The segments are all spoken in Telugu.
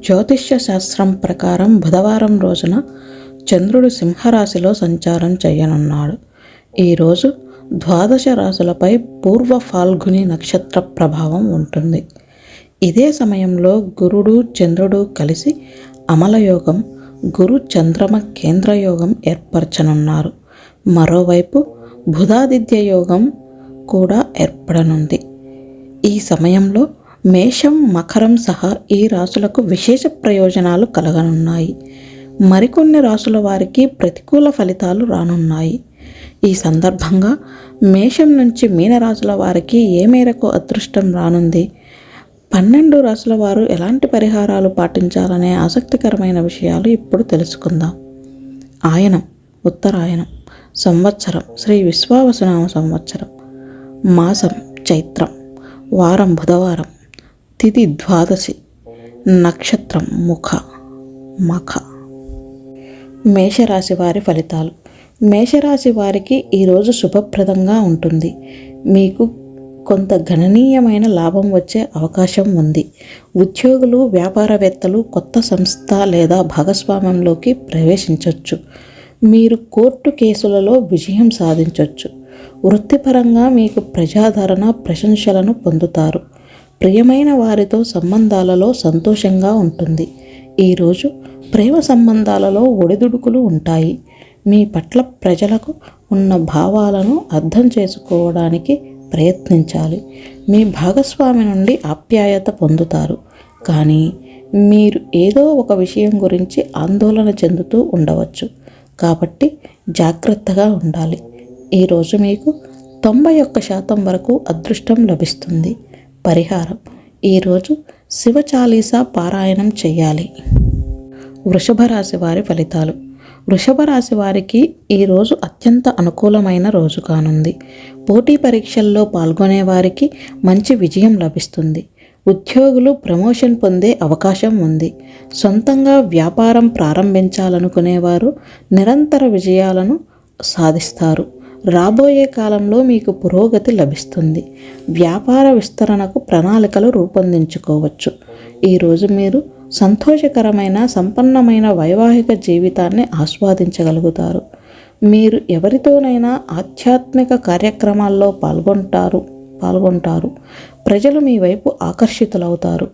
జ్యోతిష్య శాస్త్రం ప్రకారం బుధవారం రోజున చంద్రుడు సింహరాశిలో సంచారం చేయనున్నాడు. ఈరోజు ద్వాదశ రాశులపై పూర్వ ఫాల్గుని నక్షత్ర ప్రభావం ఉంటుంది. ఇదే సమయంలో గురుడు చంద్రుడు కలిసి అమలయోగం, గురు చంద్రమ కేంద్రయోగం ఏర్పరచనున్నారు. మరోవైపు బుధాదిత్య యోగం కూడా ఏర్పడనుంది. ఈ సమయంలో మేషం, మకరం సహా ఈ రాశులకు విశేష ప్రయోజనాలు కలగనున్నాయి. మరికొన్ని రాశుల వారికి ప్రతికూల ఫలితాలు రానున్నాయి. ఈ సందర్భంగా మేషం నుంచి మీనరాశుల వారికి ఏ మేరకు అదృష్టం రానుంది, 12 రాశుల వారు ఎలాంటి పరిహారాలు పాటించాలనే ఆసక్తికరమైన విషయాలు ఇప్పుడు తెలుసుకుందాం. ఆయనం ఉత్తరాయణం, సంవత్సరం శ్రీ విశ్వావసునామ సంవత్సరం, మాసం చైత్రం, వారం బుధవారం, తిథి ద్వాదశి, నక్షత్రం మఖ. మేషరాశి వారి ఫలితాలు. మేషరాశి వారికి ఈరోజు శుభప్రదంగా ఉంటుంది. మీకు కొంత గణనీయమైన లాభం వచ్చే అవకాశం ఉంది. ఉద్యోగులు, వ్యాపారవేత్తలు కొత్త సంస్థ లేదా భాగస్వామ్యంలోకి ప్రవేశించవచ్చు. మీరు కోర్టు కేసులలో విజయం సాధించవచ్చు. వృత్తిపరంగా మీకు ప్రజాదరణ, ప్రశంసలను పొందుతారు. ప్రియమైన వారితో సంబంధాలలో సంతోషంగా ఉంటుంది. ఈరోజు ప్రేమ సంబంధాలలో ఒడిదుడుకులు ఉంటాయి. మీ పట్ల ప్రజలకు ఉన్న భావాలను అర్థం చేసుకోవడానికి ప్రయత్నించాలి. మీ భాగస్వామి నుండి ఆప్యాయత పొందుతారు, కానీ మీరు ఏదో ఒక విషయం గురించి ఆందోళన చెందుతూ ఉండవచ్చు. కాబట్టి జాగ్రత్తగా ఉండాలి. ఈరోజు మీకు 91% వరకు అదృష్టం లభిస్తుంది. పరిహారం: ఈరోజు శివ చాలీసా పారాయణం చేయాలి. వృషభ రాశి వారి ఫలితాలు. వృషభ రాశి వారికి ఈరోజు అత్యంత అనుకూలమైన రోజు కానుంది. పోటీ పరీక్షల్లో పాల్గొనే వారికి మంచి విజయం లభిస్తుంది. ఉద్యోగులు ప్రమోషన్ పొందే అవకాశం ఉంది. సొంతంగా వ్యాపారం ప్రారంభించాలనుకునేవారు నిరంతర విజయాలను సాధిస్తారు. రాబోయే కాలంలో మీకు పురోగతి లభిస్తుంది. వ్యాపార విస్తరణకు ప్రణాళికలు రూపొందించుకోవచ్చు. ఈరోజు మీరు సంతోషకరమైన, సంపన్నమైన వైవాహిక జీవితాన్ని ఆస్వాదించగలుగుతారు. మీరు ఎవరితోనైనా ఆధ్యాత్మిక కార్యక్రమాల్లో పాల్గొంటారు. ప్రజలు మీ వైపు ఆకర్షితులవుతారు.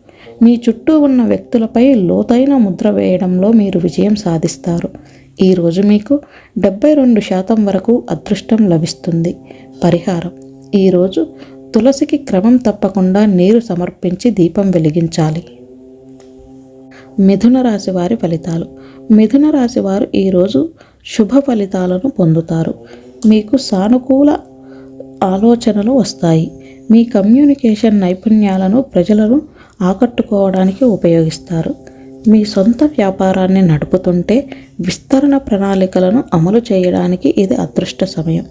మీ చుట్టూ ఉన్న వ్యక్తులపై లోతైన ముద్ర వేయడంలో మీరు విజయం సాధిస్తారు. ఈరోజు మీకు 72% వరకు అదృష్టం లభిస్తుంది. పరిహారం: ఈరోజు తులసికి క్రమం తప్పకుండా నీరు సమర్పించి దీపం వెలిగించాలి. మిథున రాశి వారి ఫలితాలు. మిథున రాశి వారు ఈరోజు శుభ ఫలితాలను పొందుతారు. మీకు సానుకూల ఆలోచనలు వస్తాయి. మీ కమ్యూనికేషన్ నైపుణ్యాలను ప్రజలను ఆకట్టుకోవడానికి ఉపయోగిస్తారు. మీ సొంత వ్యాపారాన్ని నడుపుతుంటే విస్తరణ ప్రణాళికలను అమలు చేయడానికి ఇది అదృష్ట సమయం.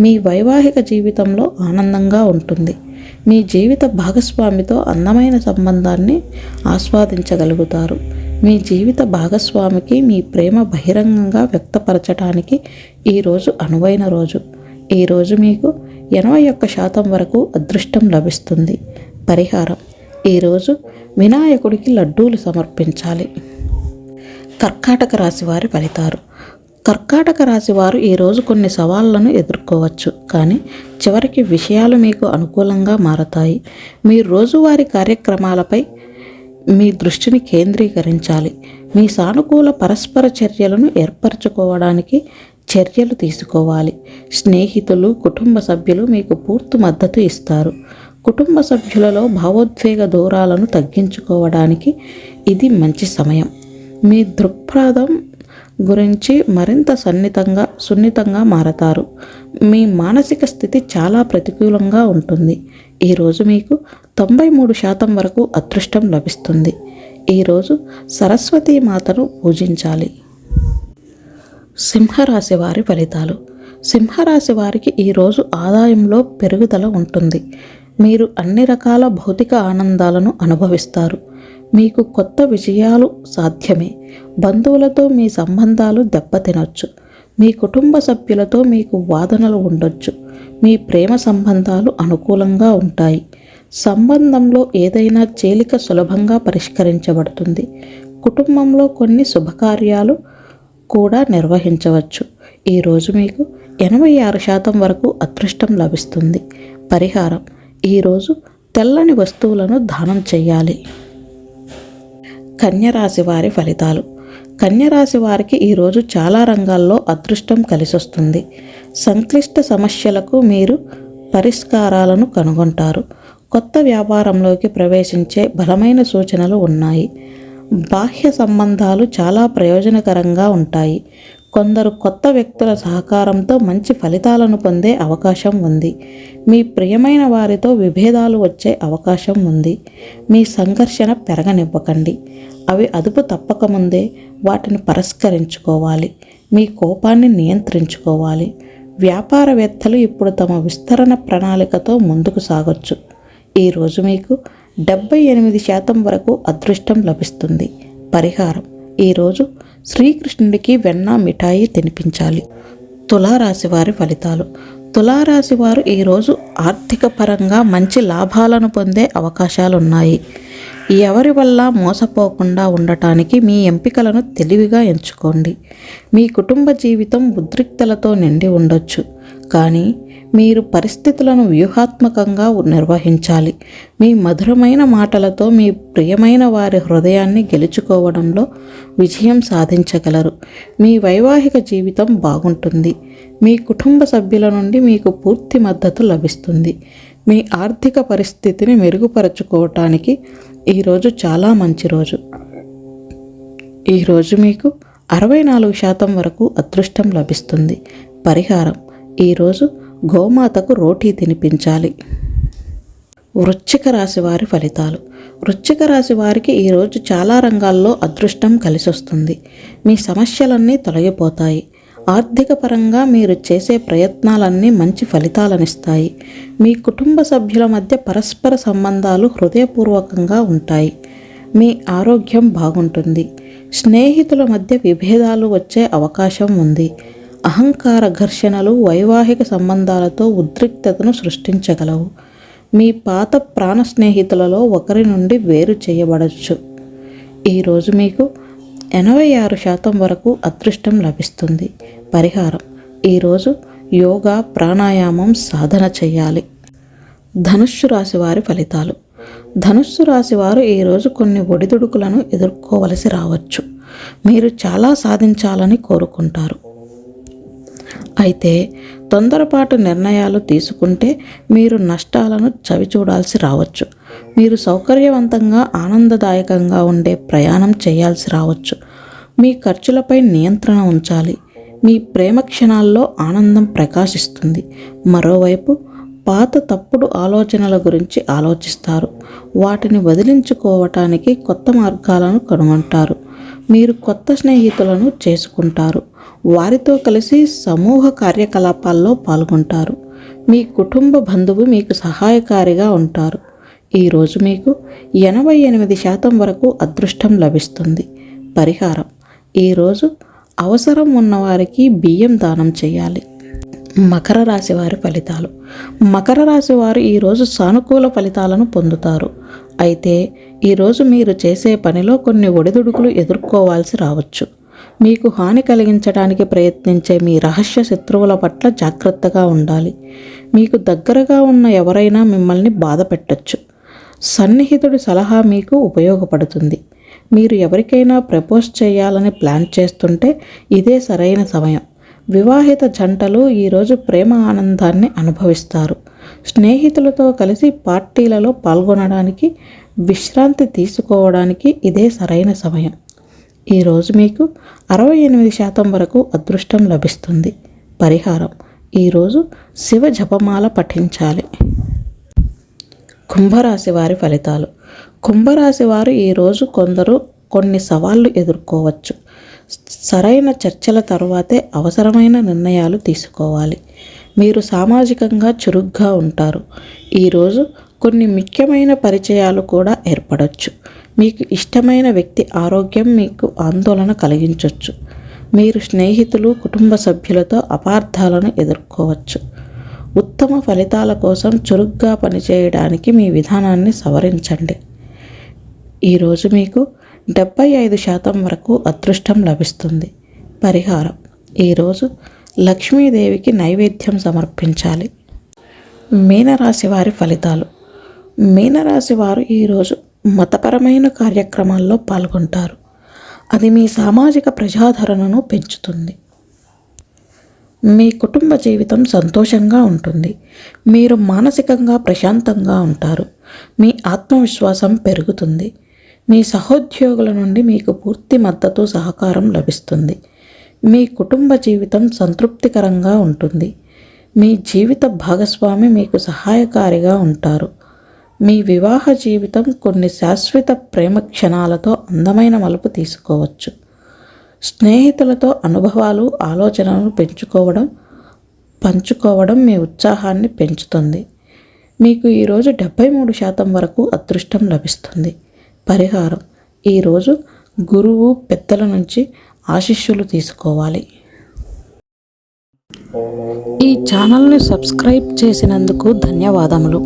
మీ వైవాహిక జీవితంలో ఆనందంగా ఉంటుంది. మీ జీవిత భాగస్వామితో అందమైన సంబంధాన్ని ఆస్వాదించగలుగుతారు. మీ జీవిత భాగస్వామికి మీ ప్రేమ బహిరంగంగా వ్యక్తపరచడానికి ఈరోజు అనువైన రోజు. ఈరోజు మీకు 81% వరకు అదృష్టం లభిస్తుంది. పరిహారం: ఈరోజు వినాయకుడికి లడ్డూలు సమర్పించాలి. కర్కాటక రాశి వారి ఫలితాలు. కర్కాటక రాశి వారు ఈరోజు కొన్ని సవాళ్లను ఎదుర్కోవచ్చు, కానీ చివరికి విషయాలు మీకు అనుకూలంగా మారతాయి. మీ రోజువారీ కార్యక్రమాలపై మీ దృష్టిని కేంద్రీకరించాలి. మీ సానుకూల పరస్పర చర్యలను ఏర్పరచుకోవడానికి చర్యలు తీసుకోవాలి. స్నేహితులు, కుటుంబ సభ్యులు మీకు పూర్తి మద్దతు ఇస్తారు. కుటుంబ సభ్యులలో భావోద్వేగ దూరాలను తగ్గించుకోవడానికి ఇది మంచి సమయం. మీ దృక్పథం గురించి మరింత సున్నితంగా మారతారు. మీ మానసిక స్థితి చాలా ప్రతికూలంగా ఉంటుంది. ఈరోజు మీకు 93% వరకు అదృష్టం లభిస్తుంది. ఈరోజు సరస్వతీ మాతను పూజించాలి. సింహరాశి వారి ఫలితాలు. సింహరాశి వారికి ఈరోజు ఆదాయంలో పెరుగుదల ఉంటుంది. మీరు అన్ని రకాల భౌతిక ఆనందాలను అనుభవిస్తారు. మీకు కొత్త విజయాలు సాధ్యమే. బంధువులతో మీ సంబంధాలు దెబ్బతినొచ్చు. మీ కుటుంబ సభ్యులతో మీకు వాదనలు ఉండొచ్చు. మీ ప్రేమ సంబంధాలు అనుకూలంగా ఉంటాయి. సంబంధంలో ఏదైనా తేలిక సులభంగా పరిష్కరించబడుతుంది. కుటుంబంలో కొన్ని శుభకార్యాలు కూడా నిర్వహించవచ్చు. ఈరోజు మీకు 86% వరకు అదృష్టం లభిస్తుంది. పరిహారం: ఈరోజు తెల్లని వస్తువులను దానం చేయాలి. కన్యరాశి వారి ఫలితాలు. కన్యరాశి వారికి ఈరోజు చాలా రంగాల్లో అదృష్టం కలిసొస్తుంది. సంక్లిష్ట సమస్యలకు మీరు పరిష్కారాలను కనుగొంటారు. కొత్త వ్యాపారంలోకి ప్రవేశించే బలమైన సూచనలు ఉన్నాయి. బాహ్య సంబంధాలు చాలా ప్రయోజనకరంగా ఉంటాయి. కొందరు కొత్త వ్యక్తుల సహకారంతో మంచి ఫలితాలను పొందే అవకాశం ఉంది. మీ ప్రియమైన వారితో విభేదాలు వచ్చే అవకాశం ఉంది. మీ సంఘర్షణ పెరగనివ్వకండి. అవి అదుపు తప్పకముందే వాటిని పరిష్కరించుకోవాలి. మీ కోపాన్ని నియంత్రించుకోవాలి. వ్యాపారవేత్తలు ఇప్పుడు తమ విస్తరణ ప్రణాళికతో ముందుకు సాగొచ్చు. ఈరోజు మీకు 78% వరకు అదృష్టం లభిస్తుంది. పరిహారం: ఈరోజు శ్రీకృష్ణుడికి వెన్న మిఠాయి తినిపించాలి. తులారాశి వారి ఫలితాలు. తులారాశి వారు ఈరోజు ఆర్థిక పరంగా మంచి లాభాలను పొందే అవకాశాలున్నాయి. ఎవరి వల్ల మోసపోకుండా ఉండటానికి మీ ఎంపికలను తెలివిగా ఎంచుకోండి. మీ కుటుంబ జీవితం ఉద్రిక్తలతో నిండి ఉండొచ్చు, కానీ మీరు పరిస్థితులను వ్యూహాత్మకంగా నిర్వహించాలి. మీ మధురమైన మాటలతో మీ ప్రియమైన వారి హృదయాన్ని గెలుచుకోవడంలో విజయం సాధించగలరు. మీ వైవాహిక జీవితం బాగుంటుంది. మీ కుటుంబ సభ్యుల నుండి మీకు పూర్తి మద్దతు లభిస్తుంది. మీ ఆర్థిక పరిస్థితిని మెరుగుపరుచుకోవటానికి ఈరోజు చాలా మంచి రోజు. ఈరోజు మీకు 64% వరకు అదృష్టం లభిస్తుంది. పరిహారం: ఈరోజు గోమాతకు రోటీ తినిపించాలి. వృశ్చిక రాశి వారి ఫలితాలు. వృశ్చిక రాశి వారికి ఈరోజు చాలా రంగాల్లో అదృష్టం కలిసొస్తుంది. మీ సమస్యలన్నీ తొలగిపోతాయి. ఆర్థిక పరంగా మీరు చేసే ప్రయత్నాలన్నీ మంచి ఫలితాలనిస్తాయి. మీ కుటుంబ సభ్యుల మధ్య పరస్పర సంబంధాలు హృదయపూర్వకంగా ఉంటాయి. మీ ఆరోగ్యం బాగుంటుంది. స్నేహితుల మధ్య విభేదాలు వచ్చే అవకాశం ఉంది. అహంకార ఘర్షణలు వైవాహిక సంబంధాలతో ఉద్రిక్తతను సృష్టించగలవు. మీ పాత ప్రాణ స్నేహితులలో ఒకరి నుండి వేరు చేయబడవచ్చు. ఈరోజు మీకు 86% వరకు అదృష్టం లభిస్తుంది. పరిహారం: ఈరోజు యోగా ప్రాణాయామం సాధన చేయాలి. ధనుస్సు రాశి వారి ఫలితాలు. ధనుస్సు రాశి వారు ఈరోజు కొన్ని ఒడిదుడుకులను ఎదుర్కోవలసి రావచ్చు. మీరు చాలా సాధించాలని కోరుకుంటారు, అయితే తొందరపాటు నిర్ణయాలు తీసుకుంటే మీరు నష్టాలను చవిచూడాల్సి రావచ్చు. మీరు సౌకర్యవంతంగా ఆనందదాయకంగా ఉండే ప్రయాణం చేయాల్సి రావచ్చు. మీ ఖర్చులపై నియంత్రణ ఉంచాలి. మీ ప్రేమ క్షణాల్లో ఆనందం ప్రకాశిస్తుంది. మరోవైపు పాత తప్పుడు ఆలోచనల గురించి ఆలోచిస్తారు. వాటిని వదిలించుకోవటానికి కొత్త మార్గాలను కనుగొంటారు. మీరు కొత్త స్నేహితులను చేసుకుంటారు. వారితో కలిసి సమూహ కార్యకలాపాల్లో పాల్గొంటారు. మీ కుటుంబ బంధువు మీకు సహాయకారిగా ఉంటారు. ఈరోజు మీకు 88% వరకు అదృష్టం లభిస్తుంది. పరిహారం: ఈరోజు అవసరం ఉన్నవారికి బియ్యం దానం చేయాలి. మకర రాశి వారి ఫలితాలు. మకర రాశి వారు ఈరోజు సానుకూల ఫలితాలను పొందుతారు, అయితే ఈరోజు మీరు చేసే పనిలో కొన్ని ఒడిదుడుకులు ఎదుర్కోవాల్సి రావచ్చు. మీకు హాని కలిగించడానికి ప్రయత్నించే మీ రహస్య శత్రువుల పట్ల జాగ్రత్తగా ఉండాలి. మీకు దగ్గరగా ఉన్న ఎవరైనా మిమ్మల్ని బాధ పెట్టచ్చు. సన్నిహితుడి సలహా మీకు ఉపయోగపడుతుంది. మీరు ఎవరికైనా ప్రపోజ్ చేయాలని ప్లాన్ చేస్తుంటే ఇదే సరైన సమయం. వివాహిత జంటలు ఈరోజు ప్రేమ ఆనందాన్ని అనుభవిస్తారు. స్నేహితులతో కలిసి పార్టీలలో పాల్గొనడానికి, విశ్రాంతి తీసుకోవడానికి ఇదే సరైన సమయం. ఈరోజు మీకు 68% వరకు అదృష్టం లభిస్తుంది. పరిహారం: ఈరోజు శివ జపమాల పఠించాలి. కుంభరాశి వారి ఫలితాలు. కుంభరాశి వారు ఈరోజు కొన్ని సవాళ్లు ఎదుర్కోవచ్చు. సరైన చర్చల తరువాతే అవసరమైన నిర్ణయాలు తీసుకోవాలి. మీరు సామాజికంగా చురుగ్గా ఉంటారు. ఈరోజు కొన్ని ముఖ్యమైన పరిచయాలు కూడా ఏర్పడవచ్చు. మీకు ఇష్టమైన వ్యక్తి ఆరోగ్యం మీకు ఆందోళన కలిగించవచ్చు. మీరు స్నేహితులు, కుటుంబ సభ్యులతో అపార్థాలను ఎదుర్కోవచ్చు. ఉత్తమ ఫలితాల కోసం చురుగ్గా పనిచేయడానికి మీ విధానాన్ని సవరించండి. ఈరోజు మీకు 75% వరకు అదృష్టం లభిస్తుంది. పరిహారం: ఈరోజు లక్ష్మీదేవికి నైవేద్యం సమర్పించాలి. మీనరాశి వారి ఫలితాలు. మీనరాశి వారు ఈరోజు మతపరమైన కార్యక్రమాల్లో పాల్గొంటారు. అది మీ సామాజిక ప్రజాదరణను పెంచుతుంది. మీ కుటుంబ జీవితం సంతోషంగా ఉంటుంది. మీరు మానసికంగా ప్రశాంతంగా ఉంటారు. మీ ఆత్మవిశ్వాసం పెరుగుతుంది. మీ సహోద్యోగుల నుండి మీకు పూర్తి మద్దతు, సహకారం లభిస్తుంది. మీ కుటుంబ జీవితం సంతృప్తికరంగా ఉంటుంది. మీ జీవిత భాగస్వామి మీకు సహాయకారిగా ఉంటారు. మీ వివాహ జీవితం కొన్ని శాశ్వత ప్రేమ క్షణాలతో అందమైన మలుపు తీసుకోవచ్చు. స్నేహితులతో అనుభవాలు, ఆలోచనలను పంచుకోవడం మీ ఉత్సాహాన్ని పెంచుతుంది. మీకు ఈరోజు 73% వరకు అదృష్టం లభిస్తుంది. పరిహారం: ఈరోజు గురువు, పెద్దల నుంచి ఆశీస్సులు తీసుకోవాలి. ఈ ఛానల్ని సబ్స్క్రైబ్ చేసినందుకు ధన్యవాదములు.